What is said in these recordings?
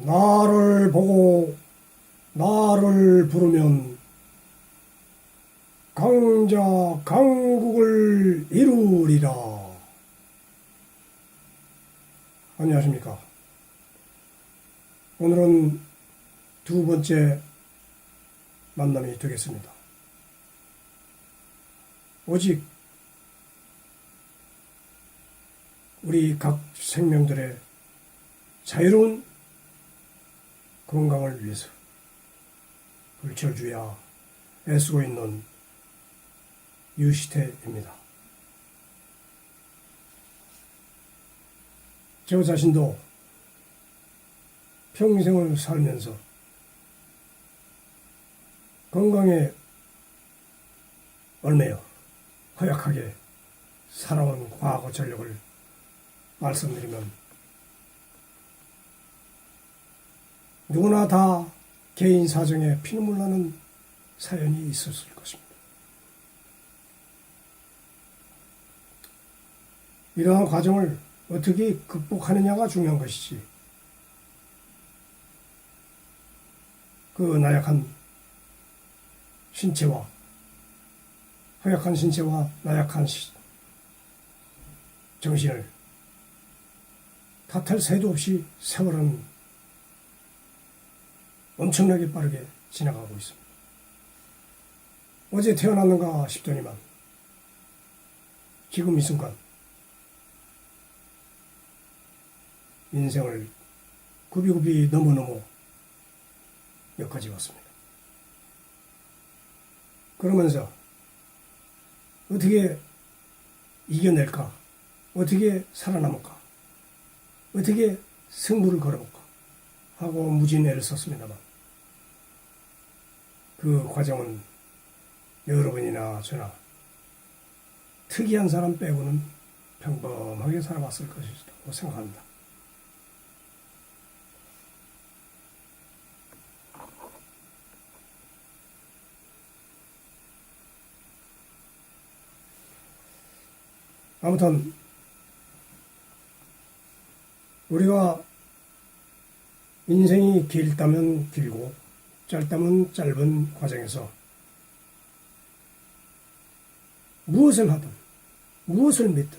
나를 보고 나를 부르면 강자 강국을 이루리라. 안녕하십니까. 오늘은 두 번째 만남이 되겠습니다. 오직 우리 각 생명들의 자유로운 건강을 위해서 불철주야 애쓰고 있는 유시태입니다. 저 자신도 평생을 살면서 건강에 얼매여 허약하게 살아온 과거 전력을 말씀드리면 누구나 다 개인 사정에 피눈물 나는 사연이 있었을 것입니다. 이러한 과정을 어떻게 극복하느냐가 중요한 것이지, 그 나약한 신체와 허약한 신체와 나약한 정신을 탓할 새도 없이 세월은 엄청나게 빠르게 지나가고 있습니다. 어제 태어났는가 싶더니만 지금 이 순간 인생을 굽이굽이 넘어 여기까지 왔습니다. 그러면서 어떻게 이겨낼까? 어떻게 살아남을까? 어떻게 승부를 걸어볼까? 하고 무진애를 썼습니다만, 그 과정은 여러분이나 저나 특이한 사람 빼고는 평범하게 살아왔을 것이라고 생각합니다. 아무튼 우리가 인생이 길다면 길고 짧다면 짧은 과정에서 무엇을 하든 무엇을 믿든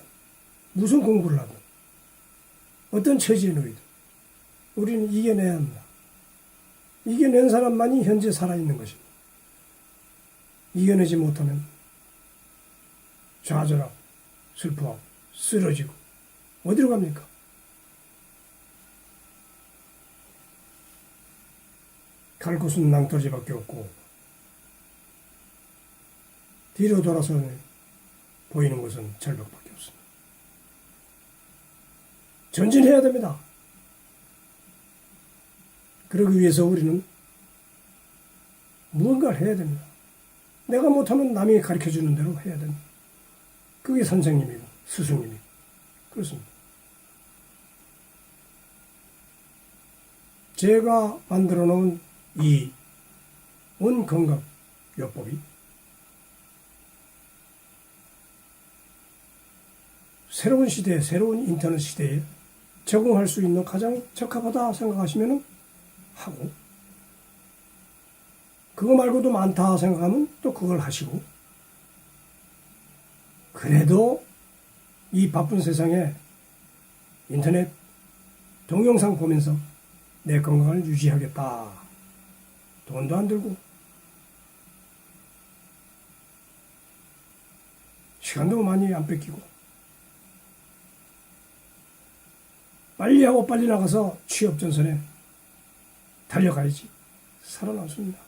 무슨 공부를 하든 어떤 처지에 놓이든 우리는 이겨내야 합니다. 이겨낸 사람만이 현재 살아있는 것입니다. 이겨내지 못하면 좌절하고 슬퍼하고 쓰러지고 어디로 갑니까? 갈 곳은 낭떠러지밖에 없고 뒤로 돌아서 보이는 것은 절벽밖에 없습니다. 전진해야 됩니다. 그러기 위해서 우리는 무언가를 해야 됩니다. 내가 못하면 남이 가르쳐주는 대로 해야 됩니다. 그게 선생님이고 스승님이고 그렇습니다. 제가 만들어 놓은 이 온건강요법이 새로운 시대에, 새로운 인터넷 시대에 적응할 수 있는 가장 적합하다 생각하시면 하고, 그거 말고도 많다 생각하면 또 그걸 하시고, 그래도 이 바쁜 세상에 인터넷 동영상 보면서 내 건강을 유지하겠다. 돈도 안 들고 시간도 많이 안 뺏기고 빨리 하고 빨리 나가서 취업전선에 달려가야지 살아남습니다.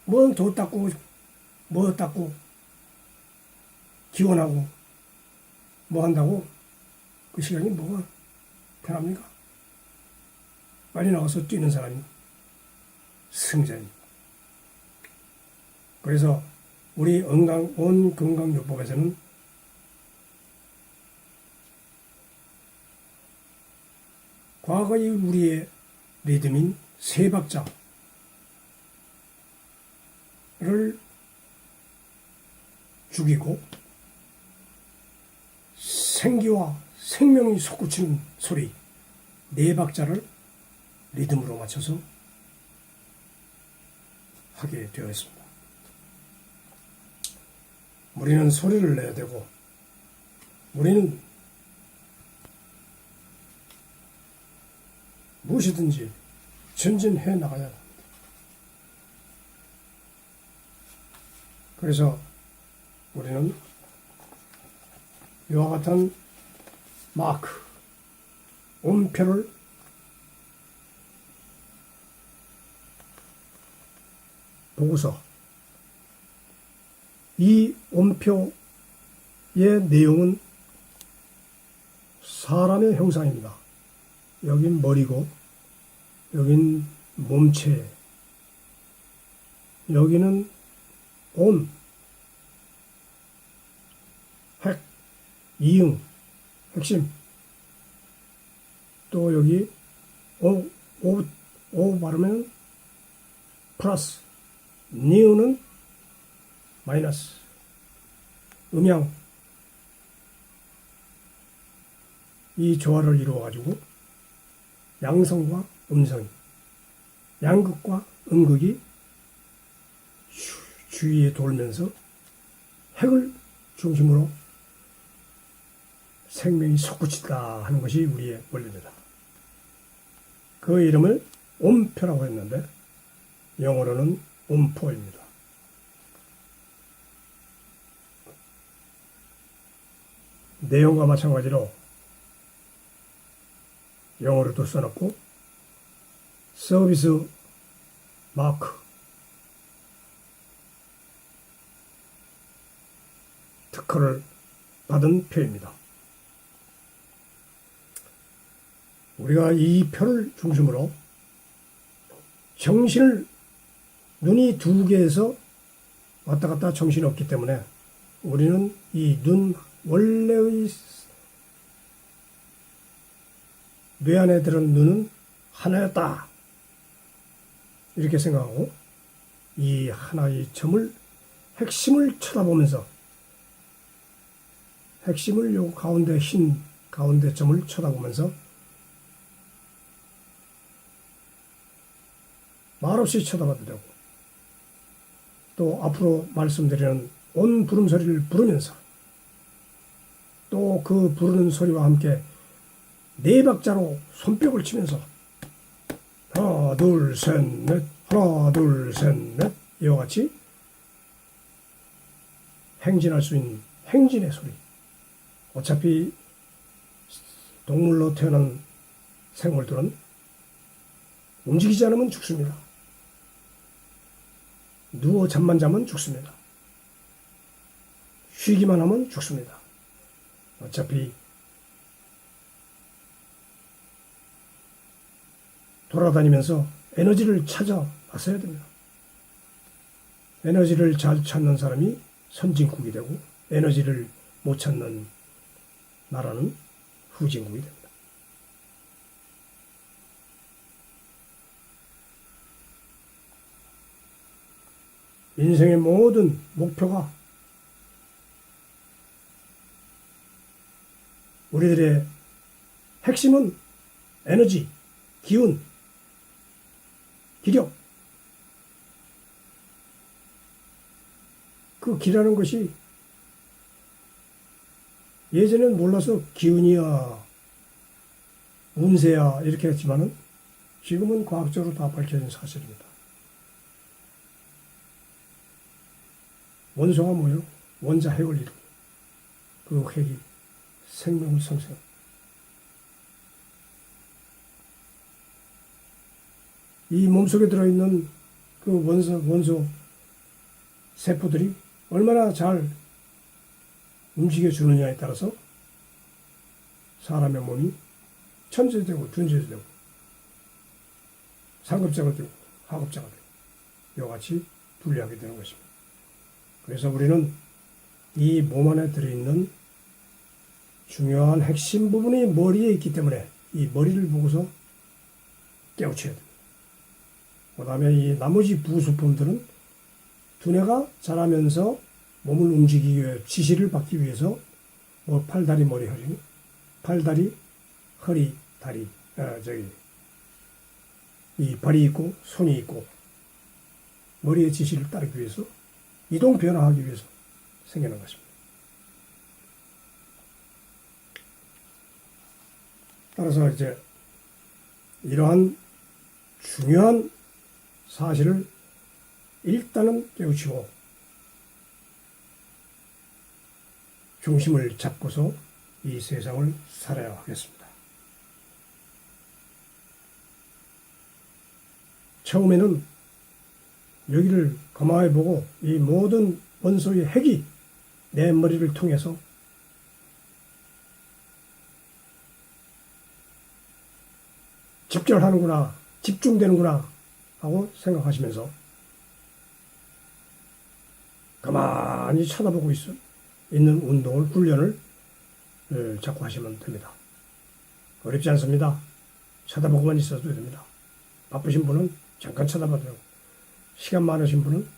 뭔 도 닦고 뭐 닦고 기원하고 뭐 한다고 그 시간이 뭐가 편합니까? 빨리 나가서 뛰는 사람이 승자입니다. 그래서 우리 온건강요법에서는 과거의 우리의 리듬인 세 박자를 죽이고 생기와 생명이 솟구치는 소리 네 박자를 리듬으로 맞춰서 하게 되어 있습니다. 우리는 소리를 내야 되고, 우리는 무엇이든지 전진해 나가야 합니다. 그래서 우리는 이와 같은 마크, 음표를 보고서 이 음표의 내용은 사람의 형상입니다. 여긴 머리고, 여긴 몸체, 여기는 온, 핵, 이응, 핵심, 또 여기 오 바르면 플러스, 니은은 마이너스, 음양, 이 조화를 이루어가지고 양성과 음성, 양극과 음극이 주위에 돌면서 핵을 중심으로 생명이 솟구친다 하는 것이 우리의 원리입니다. 그 이름을 음표라고 했는데 영어로는 음포입니다. 내용과 마찬가지로 영어로도 써놓고 서비스 마크, 특허를 받은 표입니다. 우리가 이 표를 중심으로 정신을, 눈이 두 개에서 왔다 갔다 정신이 없기 때문에 우리는 이 눈 원래의 뇌 안에 들은 눈은 하나였다 이렇게 생각하고 이 하나의 점을, 핵심을 쳐다보면서 핵심을 요 가운데 흰 가운데 점을 쳐다보면서 말없이 쳐다봐도 되고, 또 앞으로 말씀드리는 온 부름소리를 부르면서 또 그 부르는 소리와 함께 네 박자로 손뼉을 치면서 하나 둘 셋 넷, 하나 둘 셋 넷, 이와 같이 행진할 수 있는 행진의 소리. 어차피 동물로 태어난 생물들은 움직이지 않으면 죽습니다. 누워 잠만 자면 죽습니다. 쉬기만 하면 죽습니다. 어차피 돌아다니면서 에너지를 찾아 나서야 됩니다. 에너지를 잘 찾는 사람이 선진국이 되고, 에너지를 못 찾는 나라는 후진국이 됩니다. 인생의 모든 목표가 우리들의 핵심은 에너지, 기운, 기력. 그 기라는 것이 예전엔 몰라서 기운이야, 운세야 이렇게 했지만은 지금은 과학적으로 다 밝혀진 사실입니다. 원소가 뭐예요? 원자 핵을 이루고 그 핵이 생명을 생성. 이 몸속에 들어있는 그 원소 세포들이 얼마나 잘 움직여주느냐에 따라서 사람의 몸이 천재되고 준재되고 상급자가 되고 하급자가 되고 이와 같이 분리하게 되는 것입니다. 그래서 우리는 이 몸 안에 들어있는 중요한 핵심 부분이 머리에 있기 때문에 이 머리를 보고서 깨우쳐야 됩니다. 그 다음에 이 나머지 부수품들은 두뇌가 자라면서 몸을 움직이기 위해 지시를 받기 위해서 뭐 팔다리 머리 허리, 팔다리 허리 다리 이 발이 있고 손이 있고 머리의 지시를 따르기 위해서 이동 변화하기 위해서 생겨난 것입니다. 따라서 이제 이러한 중요한 사실을 일단은 깨우치고 중심을 잡고서 이 세상을 살아야 하겠습니다. 처음에는 여기를 가만히 보고 이 모든 원소의 핵이 내 머리를 통해서 집결하는구나, 집중되는구나 하고 생각하시면서 가만히 쳐다보고 있는 운동을, 훈련을 자꾸 하시면 됩니다. 어렵지 않습니다. 쳐다보고만 있어도 됩니다. 바쁘신 분은 잠깐 쳐다봐도 되고, 시간 많으신 분은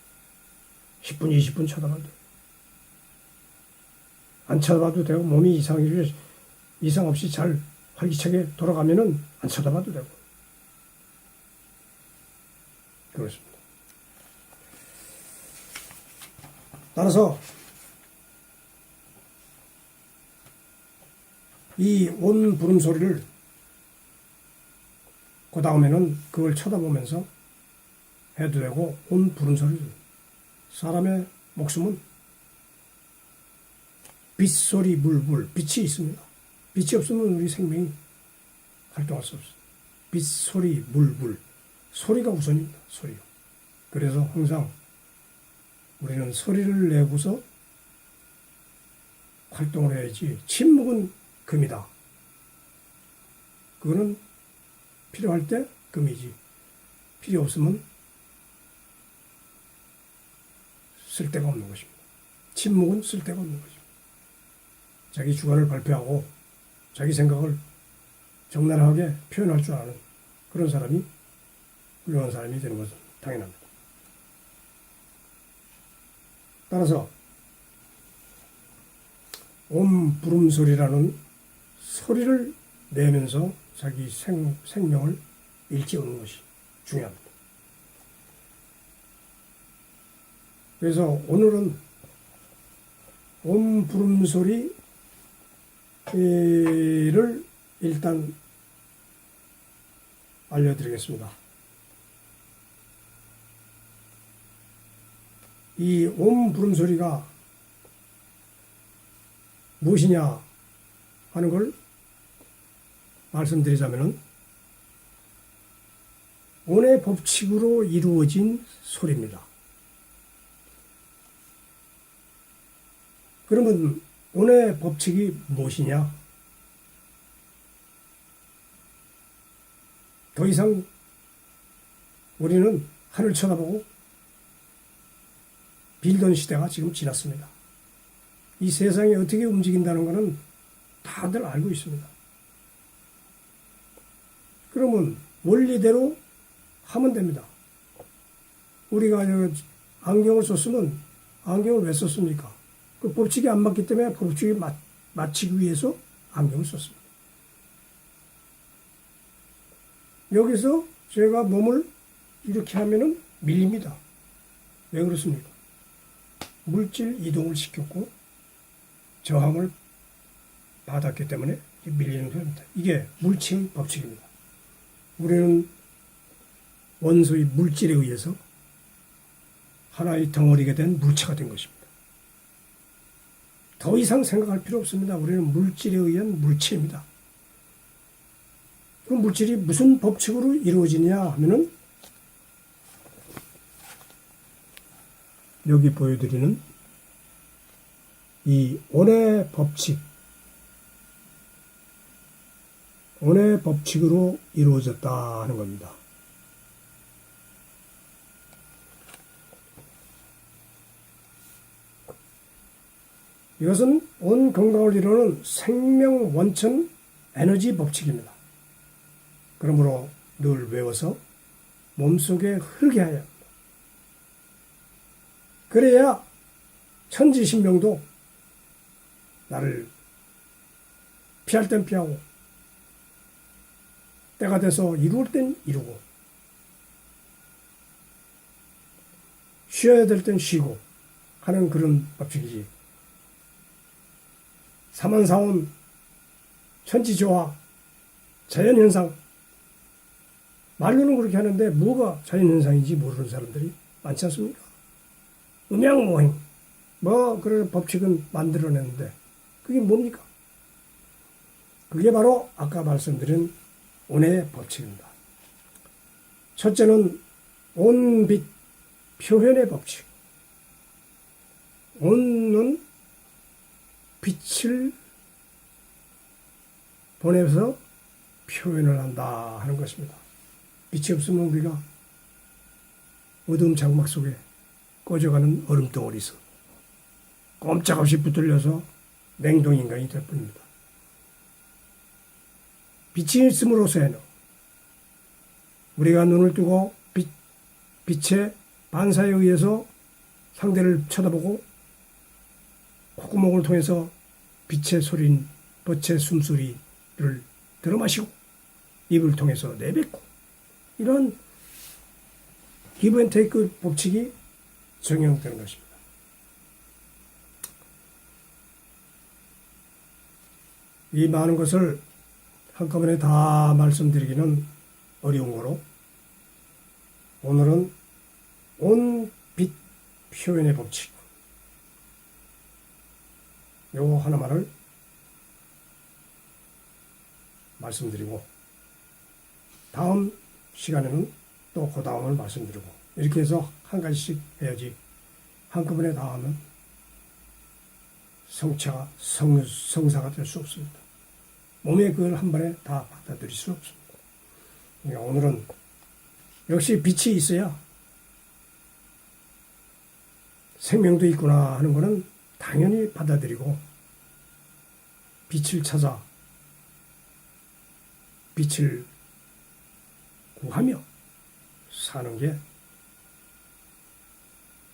10분, 20분 쳐다봐도 되고, 안 쳐다봐도 되고, 몸이 이상 없이 잘 활기차게 돌아가면은 안 쳐다봐도 되고, 그렇습니다. 따라서 이 온 부름소리를 그 다음에는 그걸 쳐다보면서 해도 되고, 온 부름소리를, 사람의 목숨은 빛소리 물불, 빛이 있습니다. 빛이 없으면 우리 생명이 활동할 수 없어요. 빛소리 물불, 소리가 우선입니다. 소리가. 그래서 항상 우리는 소리를 내고서 활동을 해야지, 침묵은 금이다. 그거는 필요할 때 금이지, 필요 없으면 쓸데가 없는 것입니다. 침묵은 쓸데가 없는 것입니다. 자기 주관을 발표하고 자기 생각을 적나라하게 표현할 줄 아는 그런 사람이 훌륭한 사람이 되는 것은 당연합니다. 따라서 옴 부름소리라는 소리를 내면서 자기 생명을 일깨우는 것이 중요합니다. 그래서 오늘은 옴 부름소리를 일단 알려드리겠습니다. 이 옴 부름소리가 무엇이냐 하는 걸 말씀드리자면은, 온의 법칙으로 이루어진 소리입니다. 그러면 온의 법칙이 무엇이냐? 더 이상 우리는 하늘 쳐다보고 빌던 시대가 지금 지났습니다. 이 세상이 어떻게 움직인다는 것은 다들 알고 있습니다. 그러면 원리대로 하면 됩니다. 우리가 안경을 썼으면 안경을 왜 썼습니까? 그 법칙이 안 맞기 때문에 법칙에 맞추기 위해서 안경을 썼습니다. 여기서 제가 몸을 이렇게 하면은 밀립니다. 왜 그렇습니까? 물질 이동을 시켰고 저항을 받았기 때문에 밀리는 겁니다. 이게 물체의 법칙입니다. 우리는 원소의 물질에 의해서 하나의 덩어리가 된 물체가 된 것입니다. 더 이상 생각할 필요 없습니다. 우리는 물질에 의한 물체입니다. 그 물질이 무슨 법칙으로 이루어지냐 하면은 여기 보여드리는 이 온의 법칙으로 이루어졌다 하는 겁니다. 이것은 온 건강을 이루는 생명 원천 에너지 법칙입니다. 그러므로 늘 외워서 몸속에 흐르게 해야 합니다. 그래야 천지신명도 나를 피할 땐 피하고 때가 돼서 이루을 땐 이루고 쉬어야 될 땐 쉬고 하는 그런 법칙이지. 사만사온 천지조화 자연현상 말로는 그렇게 하는데 뭐가 자연현상인지 모르는 사람들이 많지 않습니까? 음양모행 뭐 그런 법칙은 만들어냈는데 그게 뭡니까? 그게 바로 아까 말씀드린 온의 법칙입니다. 첫째는 온빛 표현의 법칙. 온은 빛을 보내서 표현을 한다 하는 것입니다. 빛이 없으면 우리가 어두운 장막 속에 꺼져가는 얼음덩어리에서 꼼짝없이 붙들려서 냉동인간이 될 뿐입니다. 빛이 있음으로써는 우리가 눈을 뜨고 빛의 반사에 의해서 상대를 쳐다보고 콧구멍을 통해서 빛의 소리인 빛의 숨소리를 들어마시고 입을 통해서 내뱉고 이런 기브 앤 테이크 법칙이 적용되는 것입니다. 이 많은 것을 한꺼번에 다 말씀드리기는 어려운 거로 오늘은 온빛 표현의 법칙 요 하나만을 말씀드리고 다음 시간에는 또 그 다음을 말씀드리고 이렇게 해서 한 가지씩 해야지 한꺼번에 다 하면 성사가 될 수 없습니다. 몸에 그걸 한 번에 다 받아들일 수 없습니다. 그러니까 오늘은 역시 빛이 있어야 생명도 있구나 하는 것은 당연히 받아들이고 빛을 찾아 빛을 구하며 사는 게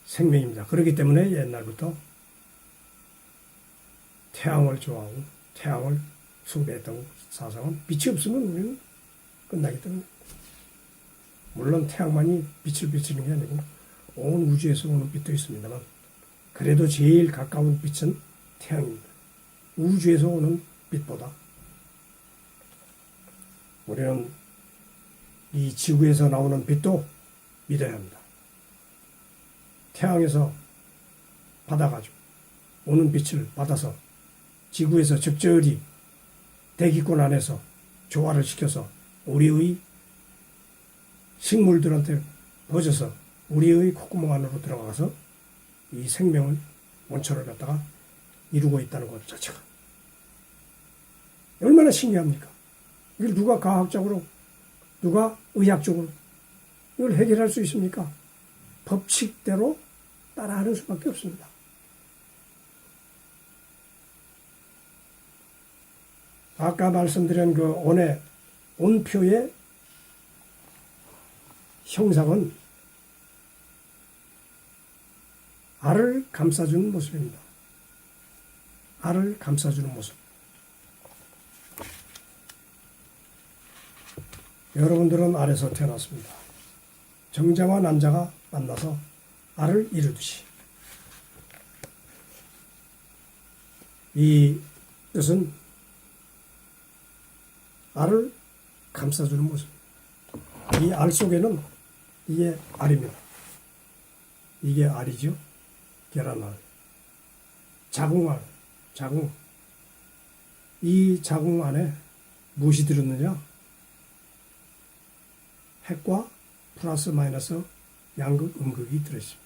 생명입니다. 그렇기 때문에 옛날부터 태양을 좋아하고 태양을 숭배했던 사상은 빛이 없으면 우리는 끝나기 때문에 물론 태양만이 빛을 비치는 게 아니고 온 우주에서 오는 빛도 있습니다만 그래도 제일 가까운 빛은 태양입니다. 우주에서 오는 빛보다 우리는 이 지구에서 나오는 빛도 믿어야 합니다. 태양에서 받아가지고 오는 빛을 받아서 지구에서 적절히 대기권 안에서 조화를 시켜서 우리의 식물들한테 퍼져서 우리의 콧구멍 안으로 들어가서 이 생명을 원천을 갖다가 이루고 있다는 것 자체가 얼마나 신기합니까? 이걸 누가 과학적으로 누가 의학적으로 이걸 해결할 수 있습니까? 법칙대로 따라하는 수밖에 없습니다. 아까 말씀드린 그 온의 온표의 형상은 알을 감싸주는 모습입니다. 알을 감싸주는 모습. 여러분들은 알에서 태어났습니다. 정자와 난자가 만나서 알을 이루듯이 이 뜻은 알을 감싸주는 모습. 이 알 속에는 이게 알입니다. 이게 알이죠. 계란알. 자궁알. 자궁. 이 자궁 안에 무엇이 들었느냐? 핵과 플러스 마이너스 양극, 음극이 들어있습니다.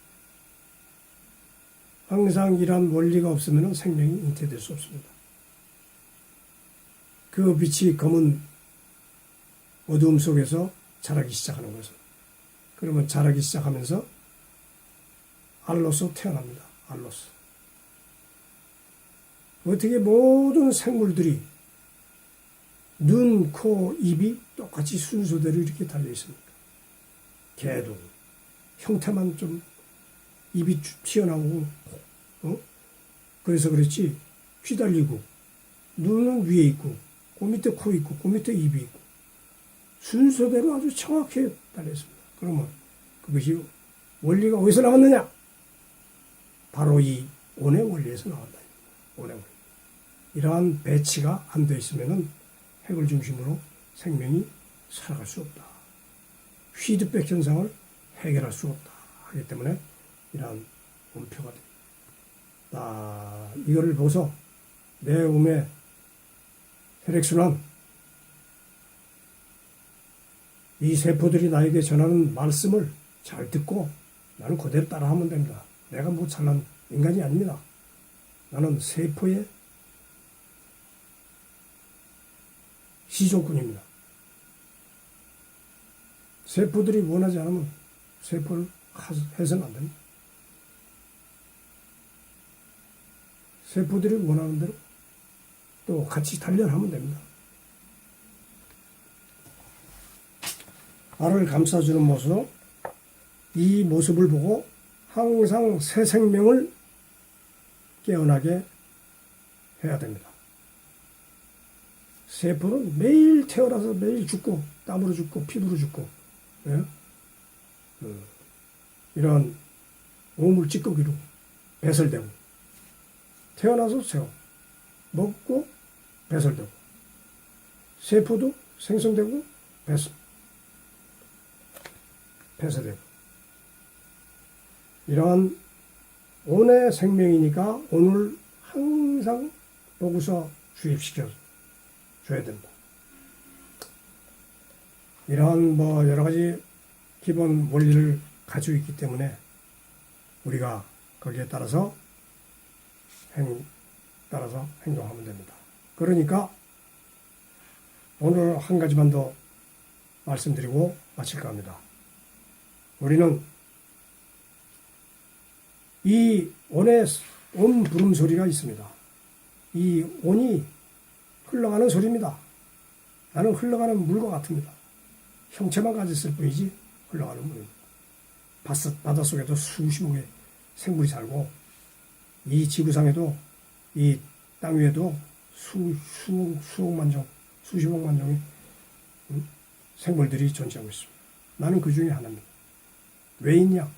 항상 이러한 원리가 없으면 생명이 잉태될 수 없습니다. 그 빛이 검은 어두움 속에서 자라기 시작하는 것은 그러면 자라기 시작하면서 알로서 태어납니다. 알로서. 어떻게 모든 생물들이 눈, 코, 입이 똑같이 순서대로 이렇게 달려 있습니까? 개도 형태만 좀 입이 튀어나오고 그래서 그렇지 휘달리고 눈은 위에 있고 그 밑에 코 있고 그 밑에 입이 있고 순서대로 아주 정확히 달려 있습니다. 그러면 그것이 원리가 어디서 나왔느냐? 바로 이 온의 원리에서 나온다. 온의 원리. 이러한 배치가 안 돼 있으면은 핵을 중심으로 생명이 살아갈 수 없다. 피드백 현상을 해결할 수 없다. 하기 때문에 이러한 원표가 됩니다. 이거를 보고서 내 몸의 혈액순환, 이 세포들이 나에게 전하는 말씀을 잘 듣고 나는 그대로 따라하면 됩니다. 내가 뭐 잘난 인간이 아닙니다. 나는 세포의 시종꾼입니다. 세포들이 원하지 않으면 세포를 해서는 안 됩니다. 세포들이 원하는 대로 또 같이 단련하면 됩니다. 알을 감싸주는 모습, 이 모습을 보고 항상 새 생명을 깨어나게 해야 됩니다. 세포는 매일 태어나서 매일 죽고 땀으로 죽고 피부로 죽고, 예? 이런 오물 찌꺼기로 배설되고 태어나서 세워 먹고 배설되고 세포도 생성되고 배설되고 이러한 온의 생명이니까 온을 항상 보고서 주입시켜 줘야 된다. 이러한 여러 가지 기본 원리를 가지고 있기 때문에 우리가 거기에 따라서 행동하면 됩니다. 그러니까 오늘 한 가지만 더 말씀드리고 마칠까 합니다. 우리는 이 온의 온 부름소리가 있습니다. 이 온이 흘러가는 소리입니다. 나는 흘러가는 물과 같습니다. 형체만 가졌을 뿐이지 흘러가는 물입니다. 바닷속에도 수십억 의 생물이 살고 이 지구상에도 이 땅 위에도 수억만 종, 수십억만 종의 생물들이 존재하고 있습니다. 나는 그 중에 하나입니다. 왜 있냐?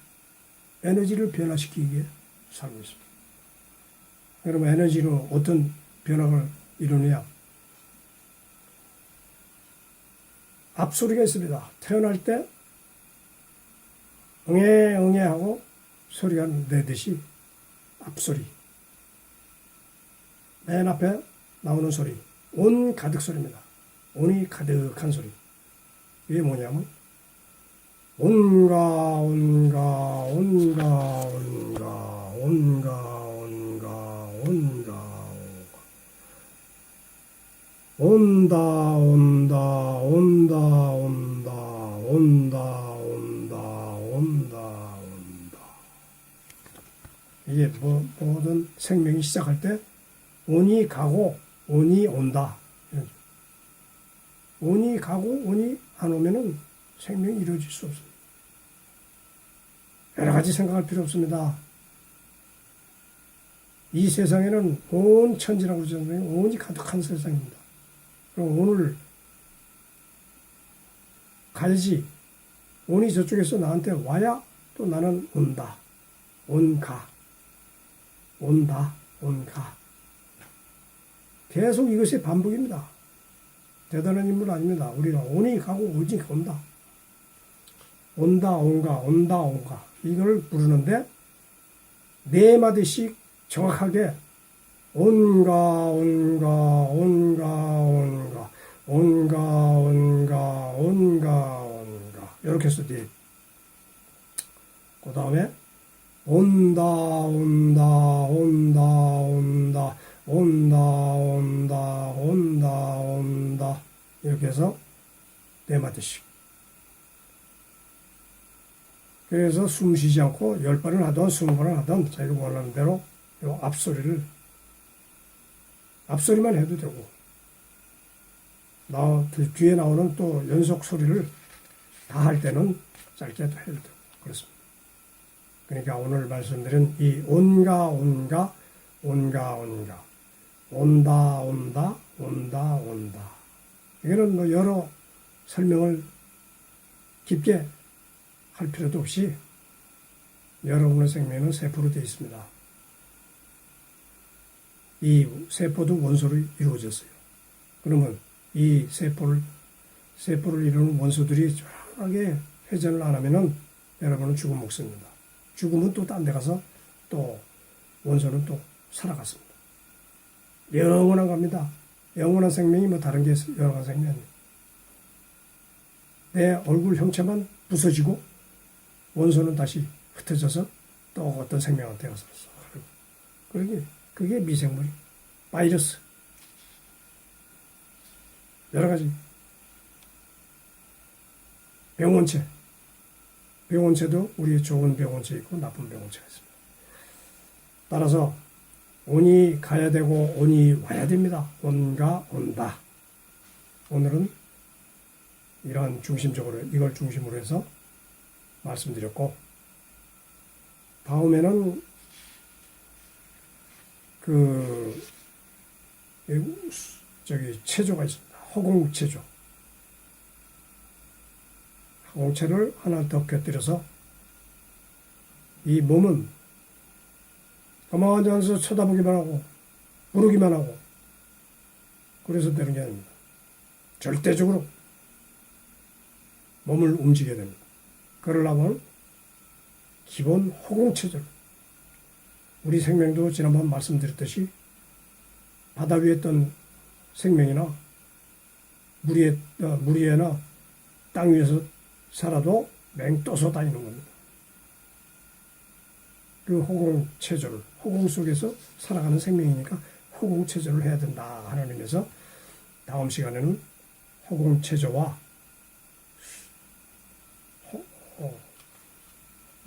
에너지를 변화시키기 위해 살고 있습니다. 그러면 에너지로 어떤 변화를 이루느냐? 앞소리가 있습니다. 태어날 때 응애 응애 하고 소리가 내듯이 앞소리, 맨 앞에 나오는 소리, 온 가득 소리입니다. 온이 가득한 소리. 이게 뭐냐면 온가 온가 온가 온가 온가 온가 온가 온다 온다 온다 온다 온다 온다 온다 온다. 이게 모든 생명이 시작할 때 온이 가고 온이 온다. 온이 가고 온이 안 오면은 생명이 이루어질 수 없습니다. 여러 가지 생각할 필요 없습니다. 이 세상에는 온 천지라고 그러잖아요. 온이 가득한 세상입니다. 그럼 오늘 가야지. 온이 저쪽에서 나한테 와야 또 나는 온다. 온가. 온다. 온가. 계속 이것이 반복입니다. 대단한 인물 아닙니다. 우리가 온이 가고 오지 온다. 온다 온가 온다 온가 이걸 부르는데 네 마디씩 정확하게 온가 온가 온가 온가 온가 온가 온가 온가 이렇게 해서 뒤에 그 다음에 온다 온다 온다 온다 온다 온다 온다 온다 이렇게 해서 네 마디씩. 그래서 숨 쉬지 않고 10번을 하든 20번을 하든 자기가 원하는 대로 요 앞소리만 해도 되고 뒤에 나오는 또 연속 소리를 다 할 때는 짧게 해도 되고 그렇습니다. 그러니까 오늘 말씀드린 이 온가 온가 온가 온가 온다 온다 온다 온다 이거는 여러 설명을 깊게 할 필요도 없이 여러분의 생명은 세포로 되어 있습니다. 이 세포도 원소로 이루어졌어요. 그러면 이 세포를 이루는 원소들이 쫙하게 회전을 안 하면은 여러분은 죽음 먹습니다. 죽음은 또 딴 데 가서 또 원소는 또 살아갔습니다. 영원한 겁니다. 영원한 생명이 뭐 다른 게 영원한 생명이 아니에요. 내 얼굴 형체만 부서지고 원소는 다시 흩어져서 또 어떤 생명한테 가서 그게 미생물이 바이러스 여러 가지 병원체도 우리의 좋은 병원체 있고 나쁜 병원체가 있습니다. 따라서 온이 가야 되고 온이 와야 됩니다. 온과 온다. 오늘은 이러한 중심적으로 이걸 중심으로 해서 말씀드렸고 다음에는 체조가 있습니다. 허공체조. 허공체를 하나 더 곁들여서 이 몸은 가만히 앉아서 쳐다보기만 하고 부르기만 하고 그래서 되는 게 아닙니다. 절대적으로 몸을 움직여야 됩니다. 그러려면 기본 허공체조. 우리 생명도 지난번 말씀드렸듯이 바다 위에 있던 생명이나 물 위에나 땅 위에서 살아도 맹떠서 다니는 겁니다. 그 허공체조를 허공 속에서 살아가는 생명이니까 허공체조를 해야 된다 하는 의미에서 다음 시간에는 허공체조와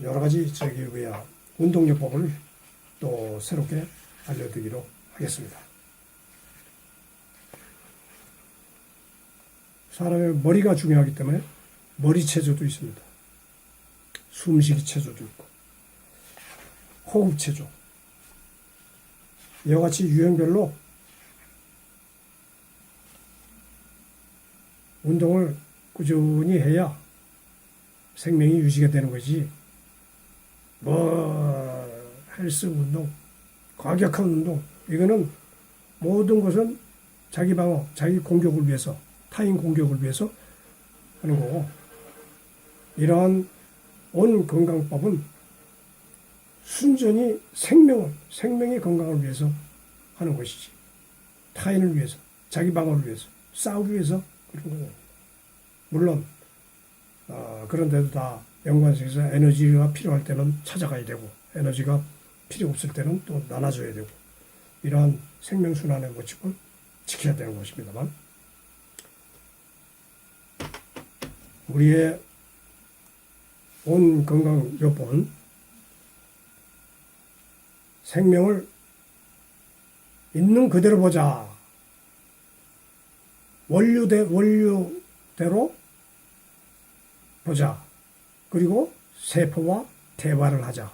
여러 가지 운동요법을 또 새롭게 알려드리기로 하겠습니다. 사람의 머리가 중요하기 때문에 머리 체조도 있습니다. 숨쉬기 체조도 있고 호흡 체조 이와 같이 유형별로 운동을 꾸준히 해야 생명이 유지가 되는 거지. 헬스 운동, 과격한 운동 이거는 모든 것은 자기 방어, 자기 공격을 위해서 타인 공격을 위해서 하는 거고 이러한 온 건강법은 순전히 생명의 건강을 위해서 하는 것이지 타인을 위해서 자기 방어를 위해서 싸우기 위해서 그런 거예요. 물론 그런데도 다 연관성에서 에너지가 필요할 때는 찾아가야 되고 에너지가 필요 없을 때는 또 나눠줘야 되고 이러한 생명순환의 원칙을 지켜야 되는 것입니다만 우리의 온 건강요법은 생명을 있는 그대로 보자. 원료대로 보자. 그리고 세포와 대화를 하자.